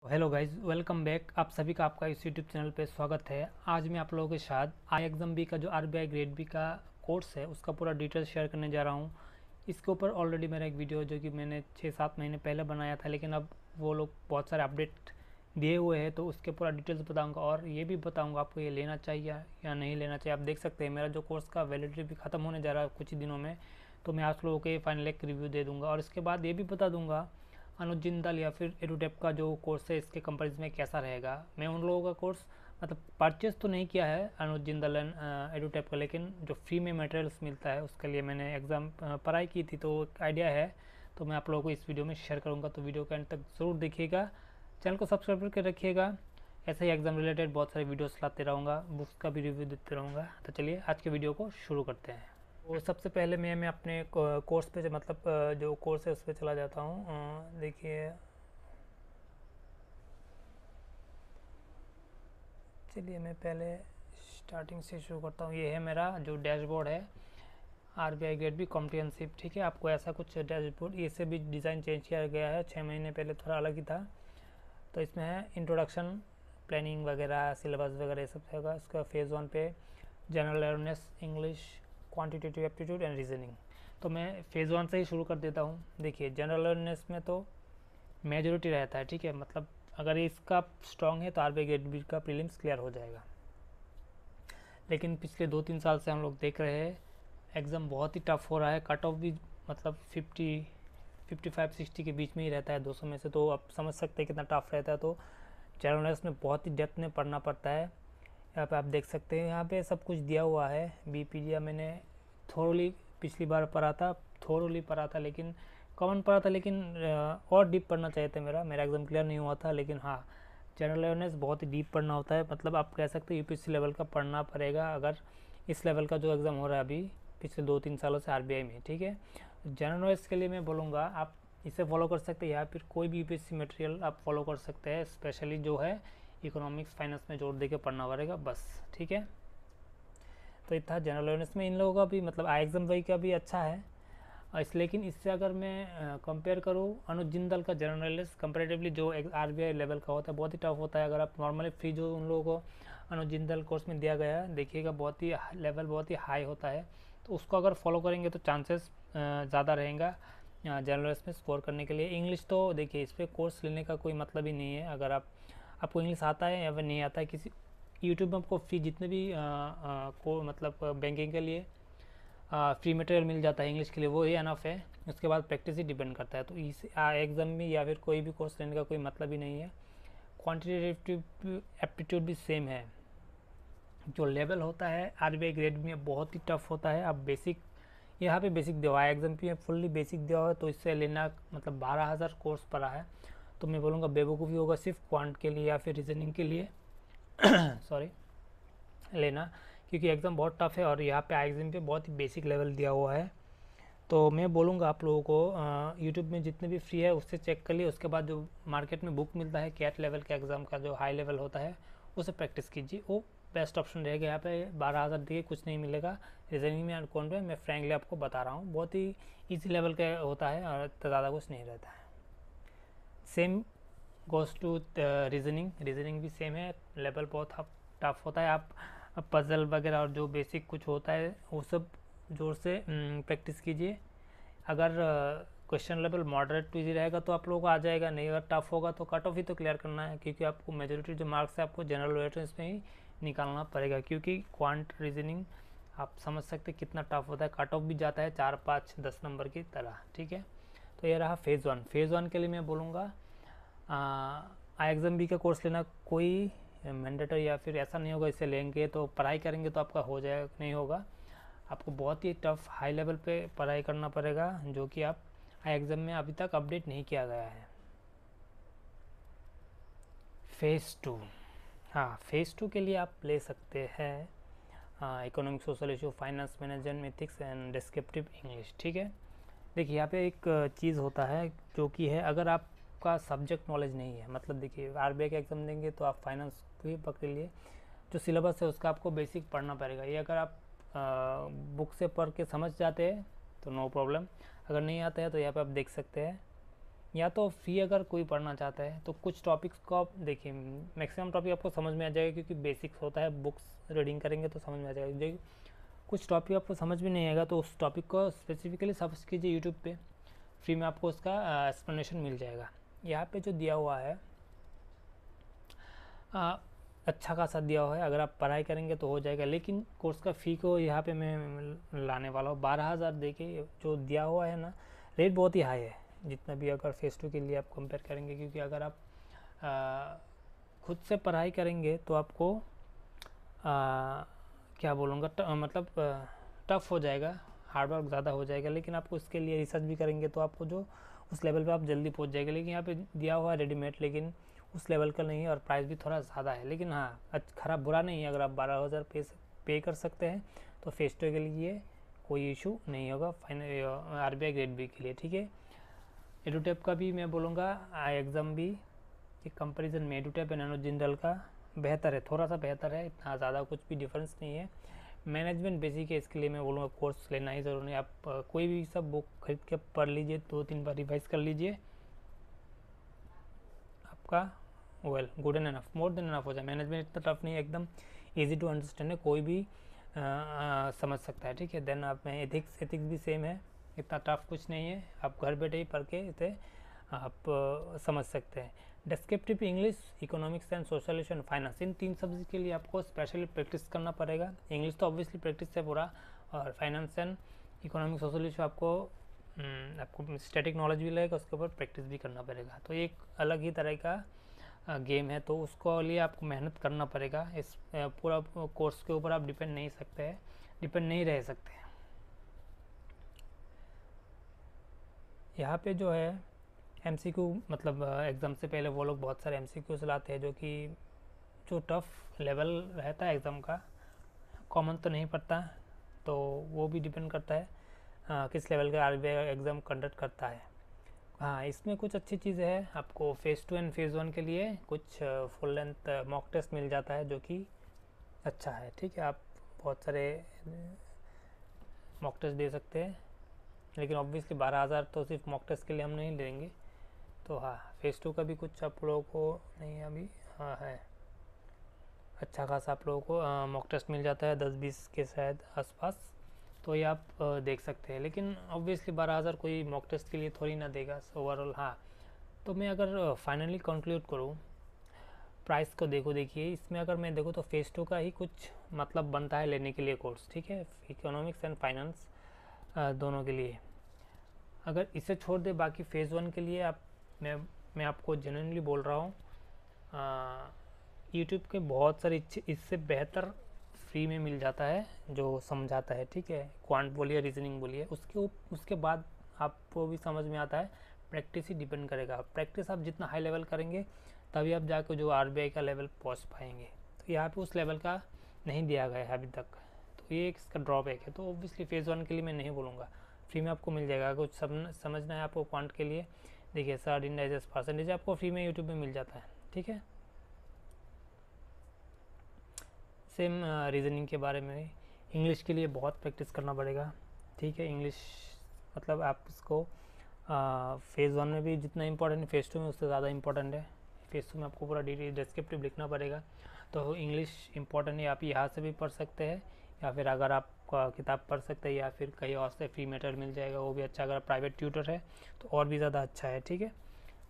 Hello guys, welcome back. आप सभी का आपका इस यूट्यूब चैनल पे स्वागत है। आज मैं आप लोगों के साथ आई एग्ज़ाम बी का जो आरबीआई ग्रेड बी का कोर्स है उसका पूरा डिटेल शेयर करने जा रहा हूँ। इसके ऊपर ऑलरेडी मेरा एक वीडियो जो कि मैंने 6-7 महीने पहले बनाया था, लेकिन अब वो लोग बहुत सारे अपडेट दिए हुए हैं, तो उसके पूरा डिटेल्स बताऊँगा और ये भी बताऊँगा आपको ये लेना चाहिए या नहीं लेना चाहिए। आप देख सकते हैं मेरा जो कोर्स का वैलिडिटी भी ख़त्म होने जा रहा है कुछ ही दिनों में, तो मैं आप लोगों को फाइनल एक रिव्यू दे दूँगा और इसके बाद ये भी बता दूँगा अनुज जिंदाल या फिर एडुटेप का जो कोर्स है इसके कंपैरिजन में कैसा रहेगा। मैं उन लोगों का कोर्स मतलब परचेस तो नहीं किया है अनुज जिंदाल एंड एडुटेप का, लेकिन जो फ्री में मटेरियल्स मिलता है उसके लिए मैंने एग्ज़ाम पढ़ाई की थी, तो एक आइडिया है। तो मैं आप लोगों को इस वीडियो में शेयर करूँगा, तो वीडियो के एंड तक ज़रूर देखिएगा। चैनल को सब्सक्राइब करके रखिएगा। ऐसे ही एग्ज़ाम रिलेटेड बहुत सारे वीडियोस लाते रहूँगा, बुक्स का भी रिव्यू देते रहूँगा। तो चलिए आज के वीडियो को शुरू करते हैं। तो सबसे पहले मैं अपने कोर्स पे मतलब जो कोर्स है उस पर चला जाता हूँ। देखिए, चलिए मैं पहले स्टार्टिंग से शुरू करता हूँ। ये है मेरा जो डैशबोर्ड है आरबीआई ग्रेड बी कॉम्प्रिहेंसिव, ठीक है। आपको ऐसा कुछ डैशबोर्ड, इसे भी डिज़ाइन चेंज किया गया है, 6 महीने पहले थोड़ा अलग ही था। तो इसमें है इंट्रोडक्शन, प्लानिंग वगैरह, सिलेबस वगैरह ये सब होगा। इसका फेज़ 1 पे general awareness, English, quantitative aptitude and reasoning. तो मैं फेज़ 1 से ही शुरू कर देता हूँ। देखिए, जनरल अवेयरनेस में तो मेजोरिटी रहता है, ठीक है। मतलब अगर इसका स्ट्रॉन्ग है तो आरबीआई ग्रेड बी का प्रीलिम्स क्लियर हो जाएगा। लेकिन पिछले 2-3 साल से हम लोग देख रहे हैं एग्ज़ाम बहुत ही टफ हो रहा है। कट ऑफ भी मतलब 55-60 के बीच में ही रहता है 200 में से, तो आप समझ सकते हैं कितना टफ रहता है। तो जनरल नॉलेज में बहुत ही डेप्थ में पढ़ना पड़ता है। यहाँ पे आप देख सकते हैं, यहाँ पे सब कुछ दिया हुआ है। बीपीडिया मैंने थोड़ली पिछली बार पढ़ा था, थोड़ली पढ़ा था, लेकिन कॉमन पढ़ा था, लेकिन और डीप पढ़ना चाहिए था। मेरा एग्ज़ाम क्लियर नहीं हुआ था, लेकिन हाँ, जनरल अवेयरनेस बहुत ही डीप पढ़ना होता है। मतलब आप कह सकते हैं यूपीएससी लेवल का पढ़ना पड़ेगा अगर इस लेवल का जो एग्ज़ाम हो रहा है अभी पिछले 2-3 सालों से आरबीआई में, ठीक है। जनरल नॉलेज के लिए मैं बोलूँगा आप इसे फॉलो कर सकते हैं या फिर कोई भी यूपीएससी मटेरियल आप फॉलो कर सकते हैं। स्पेशली जो है इकोनॉमिक्स, फाइनेंस में जोर दे के पढ़ना पड़ेगा बस, ठीक है। तो ये था जनरल अवेयरनेस में। इन लोगों का भी मतलब आई एग्ज़ाम वही का भी अच्छा है इस, लेकिन इससे अगर मैं कंपेयर करूँ अनुज जिंदाल का जनरल नॉलेज कंपेरेटिवली जो आरबीआई लेवल का होता है बहुत ही टफ होता है। अगर आप नॉर्मली फ्री जो उन लोगों को अनुज जिंदाल कोर्स में दिया गया है देखिएगा, बहुत ही लेवल बहुत ही हाई होता है। तो उसको अगर फॉलो करेंगे तो चांसेस ज़्यादा रहेगा जनरल नॉलेज में स्कोर करने के लिए। इंग्लिश तो देखिए, इस पर कोर्स लेने का कोई मतलब ही नहीं है। अगर आपको इंग्लिश आता है या फिर नहीं आता है, किसी यूट्यूब में आपको फ्री जितने भी को मतलब बैंकिंग के लिए फ्री मटेरियल मिल जाता है इंग्लिश के लिए, वो ही अनफ है। उसके बाद प्रैक्टिस ही डिपेंड करता है। तो इस एग्ज़ाम में या फिर कोई भी कोर्स लेने का कोई मतलब ही नहीं है। क्वांटिटेटिव एप्टीट्यूड भी सेम है। जो लेवल होता है आरबीआई ग्रेड में बहुत ही टफ होता है। अब बेसिक यहाँ पे बेसिक दिया हुआ है, एग्जाम पे फुल्ली बेसिक दिया हुआ है, तो इससे लेना मतलब 12,000 कोर्स पड़ा है। तो मैं बोलूँगा बेवकूफ़ी होगा सिर्फ क्वांट के लिए या फिर रीजनिंग के लिए सॉरी लेना, क्योंकि एग्ज़ाम बहुत टफ है और यहाँ पे एग्ज़ाम पे बहुत ही बेसिक लेवल दिया हुआ है। तो मैं बोलूँगा आप लोगों को यूट्यूब में जितने भी फ्री है उससे चेक कर लिए। उसके बाद जो मार्केट में बुक मिलता है कैट लेवल के एग्ज़ाम का जो हाई लेवल होता है उसे प्रैक्टिस कीजिए, वो बेस्ट ऑप्शन रहेगा। यहाँ पे 12,000 दिए कुछ नहीं मिलेगा रीजनिंग में एंड कौन पे, मैं फ्रैंकली आपको बता रहा हूँ बहुत ही ईजी लेवल का होता है और ज़्यादा कुछ नहीं रहता है। सेम गोज़ टू रीजनिंग भी सेम है, लेवल बहुत टफ होता है। आप पजल वगैरह और जो बेसिक कुछ होता है वो सब जोर से प्रैक्टिस कीजिए। अगर question level moderate to easy रहेगा तो आप लोगों को आ जाएगा, नहीं अगर टफ होगा तो कट ऑफ ही तो क्लियर करना है, क्योंकि आपको मेजोरिटी जो मार्क्स है आपको जनरल अवेयरनेस में ही निकालना पड़ेगा। क्योंकि क्वांट रीजनिंग आप समझ सकते कितना टफ होता है, कट ऑफ भी जाता है 4-5-10 नंबर की तरह, ठीक है। तो ये रहा फेज़ 1। फेज़ 1 के लिए मैं बोलूँगा आई एग्ज़ाम बी का कोर्स लेना कोई मैंडेटरी या फिर ऐसा नहीं होगा इसे लेंगे तो पढ़ाई करेंगे तो आपका हो जाएगा, नहीं होगा। आपको बहुत ही टफ हाई लेवल पे पढ़ाई करना पड़ेगा, जो कि आप आई एग्ज़ाम में अभी तक अपडेट नहीं किया गया है। फेज़ 2, हाँ फेज़ 2 के लिए आप ले सकते हैं economic, social issue, finance management, ethics and descriptive English, ठीक है। देखिए यहाँ पे एक चीज़ होता है जो कि है, अगर आपका सब्जेक्ट नॉलेज नहीं है, मतलब देखिए आरबीआई का एग्ज़ाम देंगे तो आप फाइनेंस भी पकड़ लिए, जो सिलेबस है उसका आपको बेसिक पढ़ना पड़ेगा। ये अगर आप बुक से पढ़ के समझ जाते हैं तो नो प्रॉब्लम, अगर नहीं आता है तो यहाँ पे आप देख सकते हैं या तो फ्री अगर कोई पढ़ना चाहता है तो कुछ टॉपिक्स को आप देखिए, मैक्सिमम टॉपिक आपको समझ में आ जाएगा क्योंकि बेसिक्स होता है, बुक्स रीडिंग करेंगे तो समझ में आ जाएगा। जो कुछ टॉपिक आपको समझ में नहीं आएगा तो उस टॉपिक को स्पेसिफिकली सर्च कीजिए यूट्यूब पे, फ्री में आपको उसका एक्सप्लेनेशन मिल जाएगा। यहाँ पे जो दिया हुआ है अच्छा खासा दिया हुआ है, अगर आप पढ़ाई करेंगे तो हो जाएगा। लेकिन कोर्स का फ़ी को यहाँ पे मैं लाने वाला हूँ 12,000 दे के। जो दिया हुआ है ना, रेट बहुत ही हाई है जितना भी अगर फेस टू के लिए आप कंपेयर करेंगे, क्योंकि अगर आप खुद से पढ़ाई करेंगे तो आपको क्या बोलूँगा, मतलब टफ़ हो जाएगा, हार्डवर्क ज़्यादा हो जाएगा। लेकिन आपको उसके लिए रिसर्च भी करेंगे तो आपको जो उस लेवल पे आप जल्दी पहुंच जाएंगे। लेकिन यहाँ पे दिया हुआ है रेडीमेड, लेकिन उस लेवल का नहीं है और प्राइस भी थोड़ा ज़्यादा है। लेकिन हाँ, खराब बुरा नहीं है, अगर आप 12,000 पे कर सकते हैं तो फेस टू के लिए कोई इशू नहीं होगा फाइनल RBI ग्रेड बी के लिए, ठीक है। एडुटेप का भी मैं बोलूँगा एग्ज़ाम भी एक कंपैरिजन में एडुटेप एंड नैनो जिंदल का बेहतर है, थोड़ा सा बेहतर है, इतना ज़्यादा कुछ भी डिफरेंस नहीं है। मैनेजमेंट बेसिक है, इसके लिए मैं बोलूँगा कोर्स लेना ही ज़रूरी है। आप कोई भी सब बुक खरीद के पढ़ लीजिए, 2-3 बार रिवाइज कर लीजिए, आपका well good and enough, more than enough हो जाए। मैनेजमेंट इतना टफ नहीं है, एकदम इजी टू अंडरस्टैंड है, कोई भी समझ सकता है, ठीक है। देन आप में एथिक्स भी सेम है, इतना टफ कुछ नहीं है, आप घर बैठे ही पढ़ के इसे आप समझ सकते हैं। Descriptive English, economics and socialisation, finance, इन 3 सब्जेक्ट के लिए आपको स्पेशली प्रैक्टिस करना पड़ेगा। इंग्लिश तो ऑब्वियसली प्रैक्टिस है पूरा, और फाइनेंस एंड इकोनॉमिक्स सोशलाइजेशन आपको स्टैटिक नॉलेज भी लगेगा, उसके ऊपर प्रैक्टिस भी करना पड़ेगा। तो एक अलग ही तरह का गेम है, तो उसको लिए आपको मेहनत करना पड़ेगा। इस पूरा कोर्स के ऊपर आप डिपेंड नहीं रह सकते। यहाँ पे जो है MCQ, मतलब एग्ज़ाम से पहले वो लोग बहुत सारे MCQs लाते हैं, जो टफ़ लेवल रहता है एग्ज़ाम का, कॉमन तो नहीं पड़ता, तो वो भी डिपेंड करता है किस लेवल का RBI एग्ज़ाम कंडक्ट करता है। हाँ, इसमें कुछ अच्छी चीज़ है, आपको फेज़ 2 एंड फेज़ 1 के लिए कुछ फुल लेंथ मॉक टेस्ट मिल जाता है, जो कि अच्छा है, ठीक है। आप बहुत सारे मॉक टेस्ट दे सकते हैं, लेकिन ऑब्वियसली 12,000 तो सिर्फ मॉक टेस्ट के लिए हम नहीं लेंगे। तो हाँ, फेज़ 2 का भी कुछ आप लोगों को नहीं अभी हाँ है, अच्छा खासा आप लोगों को मॉक टेस्ट मिल जाता है 10-20 के शायद आसपास, तो ये आप देख सकते हैं। लेकिन ऑब्वियसली 12,000 कोई मॉक टेस्ट के लिए थोड़ी ना देगा ओवरऑल। हाँ, तो मैं अगर फाइनली कंक्लूड करूँ, प्राइस को देखिए इसमें अगर मैं देखूँ तो फेज़ 2 का ही कुछ मतलब बनता है लेने के लिए कोर्स, ठीक है, इकोनॉमिक्स एंड फाइनेंस दोनों के लिए। अगर इसे छोड़ दे बाकी फेज़ 1 के लिए मैं आपको जेन्युइनली बोल रहा हूँ, यूट्यूब के बहुत सारे इससे बेहतर फ्री में मिल जाता है जो समझाता है, ठीक है। क्वांट बोलिए, रीजनिंग बोलिए, उसके बाद आपको भी समझ में आता है। प्रैक्टिस ही डिपेंड करेगा, प्रैक्टिस आप जितना हाई लेवल करेंगे तभी आप जाकर जो RBI का लेवल पहुँच पाएंगे। तो यहाँ पे उस लेवल का नहीं दिया गया है अभी तक, तो ये इसका ड्रॉबैक है। तो ऑब्वियसली फेज़ 1 के लिए मैं नहीं बोलूँगा, फ्री में आपको मिल जाएगा। कुछ समझना है आपको क्वांट के लिए, देखिए सर्ड इंडाइजेस परसेंटेज आपको फ्री में यूट्यूब में मिल जाता है, ठीक है। सेम रीजनिंग के बारे में, इंग्लिश के लिए बहुत प्रैक्टिस करना पड़ेगा, ठीक है। इंग्लिश मतलब आप इसको फेज़ 1 में भी जितना इम्पोर्टेंट है, फेज़ 2 में उससे ज़्यादा इम्पोर्टेंट है। फेज़ 2 में आपको पूरा डिस्क्रिप्टिव लिखना पड़ेगा, तो इंग्लिश इम्पोर्टेंट है। आप यहाँ से भी पढ़ सकते हैं, या फिर अगर आप किताब पढ़ सकते हैं, या फिर कहीं और से फ्री मटेरियल मिल जाएगा, वो भी अच्छा। अगर प्राइवेट ट्यूटर है तो और भी ज़्यादा अच्छा है, ठीक है।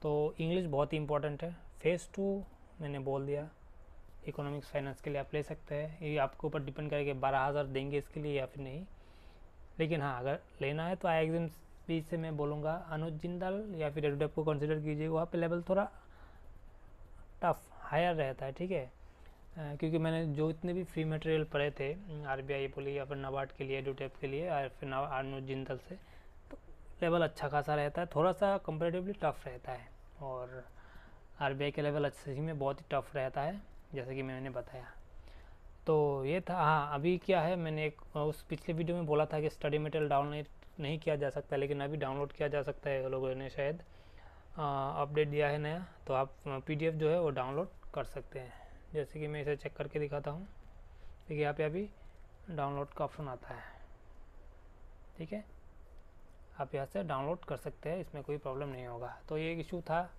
तो इंग्लिश बहुत ही इंपॉर्टेंट है। फेज़ 2 मैंने बोल दिया, इकोनॉमिक्स फाइनेंस के लिए आप ले सकते हैं, ये आपके ऊपर डिपेंड करेगा 12,000 देंगे इसके लिए या फिर नहीं। लेकिन हाँ, अगर लेना है तो IXM भी से मैं बोलूँगा अनुज जिंदाल या फिर एडुटेप को कंसिडर कीजिए, वहाँ पे लेवल थोड़ा टफ हायर रहता है, ठीक है। क्योंकि मैंने जो इतने भी फ्री मटेरियल पढ़े थे RBI बोलिए या फिर नाबार्ड के लिए, एडुटेप के लिए, या फिर अनुज जिंदाल से, तो लेवल अच्छा खासा रहता है, थोड़ा सा कंपेरेटिवली टफ रहता है। और RBI के लेवल अच्छे ही में बहुत ही टफ रहता है, जैसे कि मैंने बताया। तो ये था। हाँ, अभी क्या है, मैंने एक उस पिछले वीडियो में बोला था कि स्टडी मटेरियल डाउनलोड नहीं किया जा सकता, लेकिन अभी डाउनलोड किया जा सकता है। लोगों ने शायद अपडेट दिया है नया, तो आप PDF जो है वो डाउनलोड कर सकते हैं। जैसे कि मैं इसे चेक करके दिखाता हूँ, देखिए यहाँ पे अभी डाउनलोड का ऑप्शन आता है, ठीक है। आप यहाँ से डाउनलोड कर सकते हैं, इसमें कोई प्रॉब्लम नहीं होगा। तो ये एक इशू था,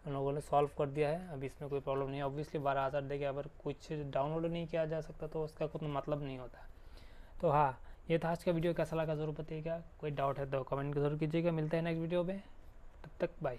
उन लोगों ने सॉल्व कर दिया है, अभी इसमें कोई प्रॉब्लम नहीं है। ऑब्वियसली 12,000 देके अगर कुछ डाउनलोड नहीं किया जा सकता तो उसका कोई मतलब नहीं होता। तो हाँ, ये था आज का वीडियो, कैसा लगा ज़रूर बताइएगा। कोई डाउट है तो कमेंट ज़रूर कीजिएगा। मिलते हैं नेक्स्ट वीडियो में, तब तक बाय।